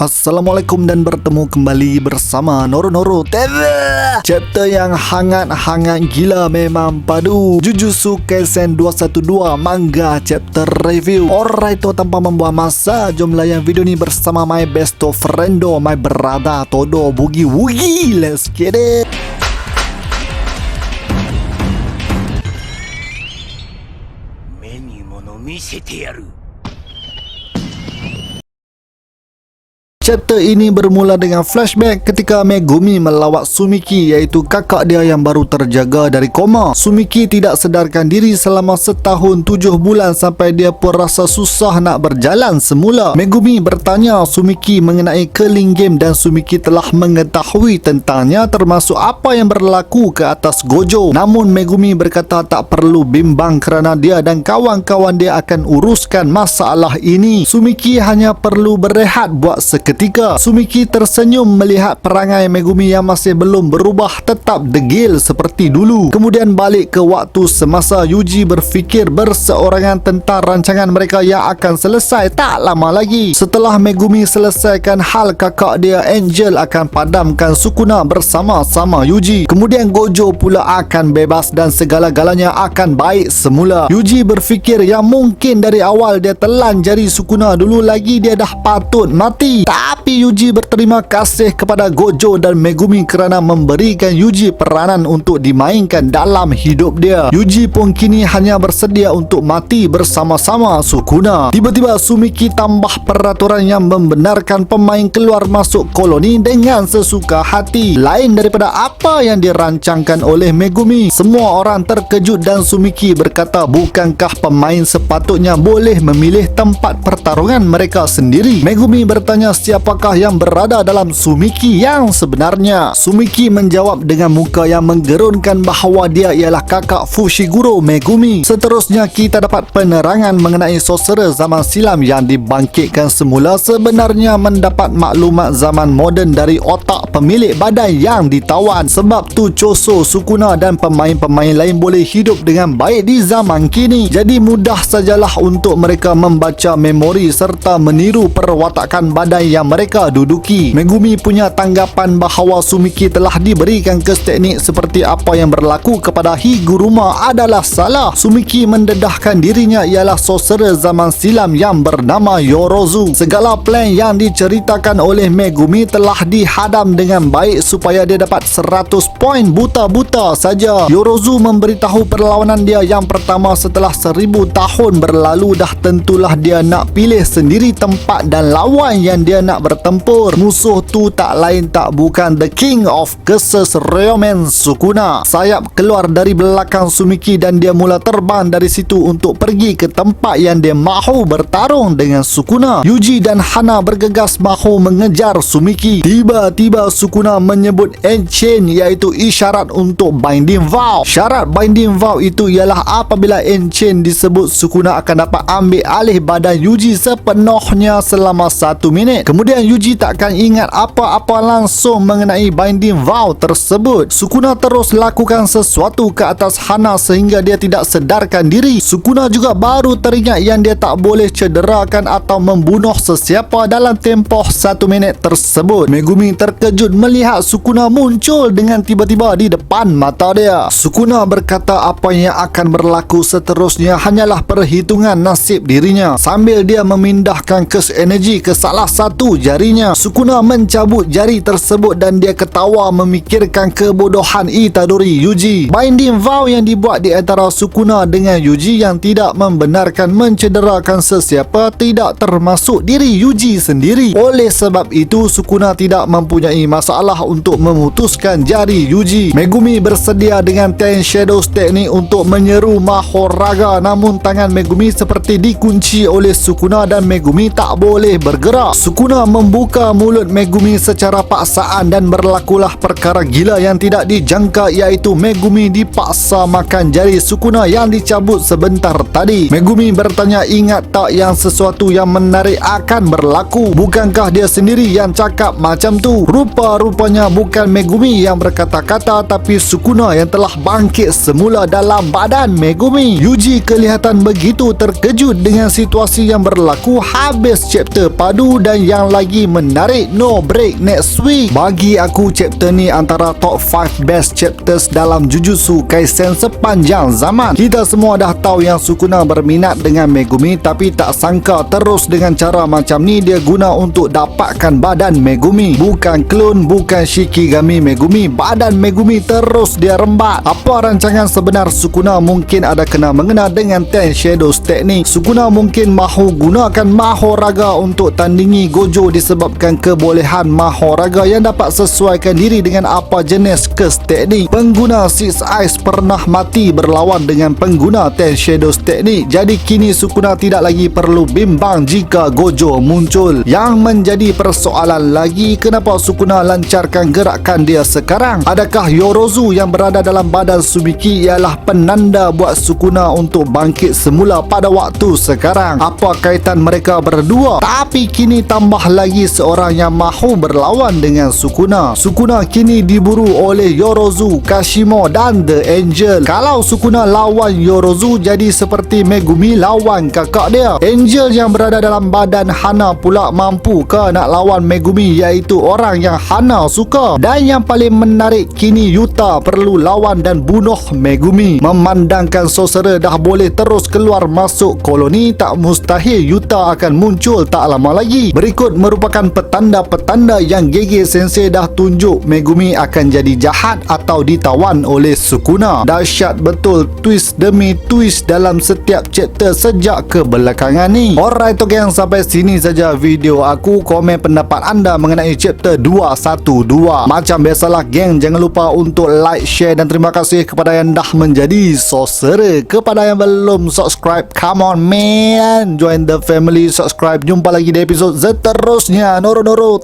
Assalamualaikum dan bertemu kembali bersama Noro TV. Chapter yang hangat-hangat gila memang padu, Jujutsu Kaisen 212 manga chapter review. Alright, tanpa membuang masa, jom layan video ni bersama my best friendo, my brother Todo Boogie Woogie. Let's get it. Chapter ini bermula dengan flashback ketika Megumi melawat Sumiki, iaitu kakak dia yang baru terjaga dari koma. Sumiki tidak sedarkan diri selama setahun 7 bulan sampai dia pun rasa susah nak berjalan semula. Megumi bertanya Sumiki mengenai Curling Game dan Sumiki telah mengetahui tentangnya, termasuk apa yang berlaku ke atas Gojo. Namun Megumi berkata tak perlu bimbang kerana dia dan kawan-kawan dia akan uruskan masalah ini. Sumiki hanya perlu berehat buat seketika. Sumiki tersenyum melihat perangai Megumi yang masih belum berubah, tetap degil seperti dulu. Kemudian balik ke waktu semasa Yuji berfikir berseorangan tentang rancangan mereka yang akan selesai tak lama lagi. Setelah Megumi selesaikan hal, kakak dia Angel akan padamkan Sukuna bersama-sama Yuji. Kemudian Gojo pula akan bebas dan segala-galanya akan baik semula. Yuji berfikir yang mungkin dari awal dia telan jari Sukuna dulu lagi, dia dah patut mati. Tapi Yuji berterima kasih kepada Gojo dan Megumi kerana memberikan Yuji peranan untuk dimainkan dalam hidup dia. Yuji pun kini hanya bersedia untuk mati bersama-sama Sukuna. Tiba-tiba Sumiki tambah peraturan yang membenarkan pemain keluar masuk koloni dengan sesuka hati, lain daripada apa yang dirancangkan oleh Megumi. Semua orang terkejut dan Sumiki berkata bukankah pemain sepatutnya boleh memilih tempat pertarungan mereka sendiri. Megumi bertanya siapakah yang berada dalam Sumiki yang sebenarnya. Sumiki menjawab dengan muka yang menggerunkan bahawa dia ialah kakak Fushiguro Megumi. Seterusnya kita dapat penerangan mengenai sorcerer zaman silam yang dibangkitkan semula sebenarnya mendapat maklumat zaman moden dari otak pemilik badan yang ditawan. Sebab tu Choso, Sukuna dan pemain-pemain lain boleh hidup dengan baik di zaman kini. Jadi mudah sajalah untuk mereka membaca memori serta meniru perwatakan badan yang mereka duduki. Megumi punya tanggapan bahawa Sumiki telah diberikan kes teknik seperti apa yang berlaku kepada Higuruma adalah salah. Sumiki mendedahkan dirinya ialah sorcerer zaman silam yang bernama Yorozu. Segala plan yang diceritakan oleh Megumi telah dihadam dengan baik supaya dia dapat 100 poin buta-buta saja. Yorozu memberitahu perlawanan dia yang pertama setelah 1000 tahun berlalu dah tentulah dia nak pilih sendiri tempat dan lawan yang dia nak bertempur. Musuh tu tak lain tak bukan The King of Curses, Ryomen Sukuna. Sayap keluar dari belakang Sumiki dan dia mula terbang dari situ untuk pergi ke tempat yang dia mahu bertarung dengan Sukuna. Yuji dan Hana bergegas mahu mengejar Sumiki. Tiba-tiba Sukuna menyebut Enchain, iaitu isyarat untuk Binding Vow. Syarat Binding Vow itu ialah apabila Enchain disebut, Sukuna akan dapat ambil alih badan Yuji sepenuhnya selama 1 minit. Kemudian Yuji takkan ingat apa-apa langsung mengenai Binding Vow tersebut. Sukuna terus lakukan sesuatu ke atas Hana sehingga dia tidak sedarkan diri. Sukuna juga baru teringat yang dia tak boleh cederakan atau membunuh sesiapa dalam tempoh 1 minit tersebut. Megumi terkejut melihat Sukuna muncul dengan tiba-tiba di depan mata dia. Sukuna berkata apa yang akan berlaku seterusnya hanyalah perhitungan nasib dirinya sambil dia memindahkan kes energi ke salah satu jarinya. Sukuna mencabut jari tersebut dan dia ketawa memikirkan kebodohan Itadori Yuji. Binding Vow yang dibuat di antara Sukuna dengan Yuji yang tidak membenarkan mencederakan sesiapa tidak termasuk diri Yuji sendiri. Oleh sebab itu Sukuna tidak mempunyai masalah untuk memutuskan jari Yuji. Megumi bersedia dengan Ten Shadows teknik untuk menyeru Mahoraga, namun tangan Megumi seperti dikunci oleh Sukuna dan Megumi tak boleh bergerak. Sukuna membuka mulut Megumi secara paksaan dan berlakulah perkara gila yang tidak dijangka, iaitu Megumi dipaksa makan jari Sukuna yang dicabut sebentar tadi. Megumi bertanya ingat tak yang sesuatu yang menarik akan berlaku. Bukankah dia sendiri yang cakap macam tu? Rupa-rupanya bukan Megumi yang berkata-kata tapi Sukuna yang telah bangkit semula dalam badan Megumi. Yuji kelihatan begitu terkejut dengan situasi yang berlaku. Habis chapter padu dan yang yang lagi menarik. No break next week. Bagi aku chapter ni antara top 5 best chapters dalam Jujutsu Kaisen sepanjang zaman. Kita semua dah tahu yang Sukuna berminat dengan Megumi, tapi tak sangka terus dengan cara macam ni dia guna untuk dapatkan badan Megumi. Bukan klon, bukan Shikigami Megumi, badan Megumi terus dia rembat. Apa rancangan sebenar Sukuna? Mungkin ada kena mengena dengan Ten Shadows teknik. Sukuna mungkin mahu gunakan Mahoraga untuk tandingi Gojo disebabkan kebolehan Mahoraga yang dapat sesuaikan diri dengan apa jenis kes teknik. Pengguna Six Eyes pernah mati berlawan dengan pengguna Ten Shadows teknik. Jadi kini Sukuna tidak lagi perlu bimbang jika Gojo muncul. Yang menjadi persoalan lagi, kenapa Sukuna lancarkan gerakan dia sekarang? Adakah Yorozu yang berada dalam badan Sumiki ialah penanda buat Sukuna untuk bangkit semula pada waktu sekarang? Apa kaitan mereka berdua? Tapi kini tambah lagi seorang yang mahu berlawan dengan Sukuna. Sukuna kini diburu oleh Yorozu, Kashimo dan The Angel. Kalau Sukuna lawan Yorozu, jadi seperti Megumi lawan kakak dia. Angel yang berada dalam badan Hana pula mampu ke nak lawan Megumi, iaitu orang yang Hana suka. Dan yang paling menarik, kini Yuta perlu lawan dan bunuh Megumi. Memandangkan sorcerer dah boleh terus keluar masuk koloni, tak mustahil Yuta akan muncul tak lama lagi. Berikut merupakan petanda-petanda yang GG Sensei dah tunjuk Megumi akan jadi jahat atau ditawan oleh Sukuna. Dahsyat betul twist demi twist dalam setiap chapter sejak kebelakangan ni. Alright gang, sampai sini saja video aku. Komen pendapat anda mengenai chapter 212. Macam biasalah geng, jangan lupa untuk like, share dan terima kasih kepada yang dah menjadi sorcerer. Kepada yang belum subscribe, come on man, join the family, subscribe. Jumpa lagi di episod seterusnya. Noro-noro.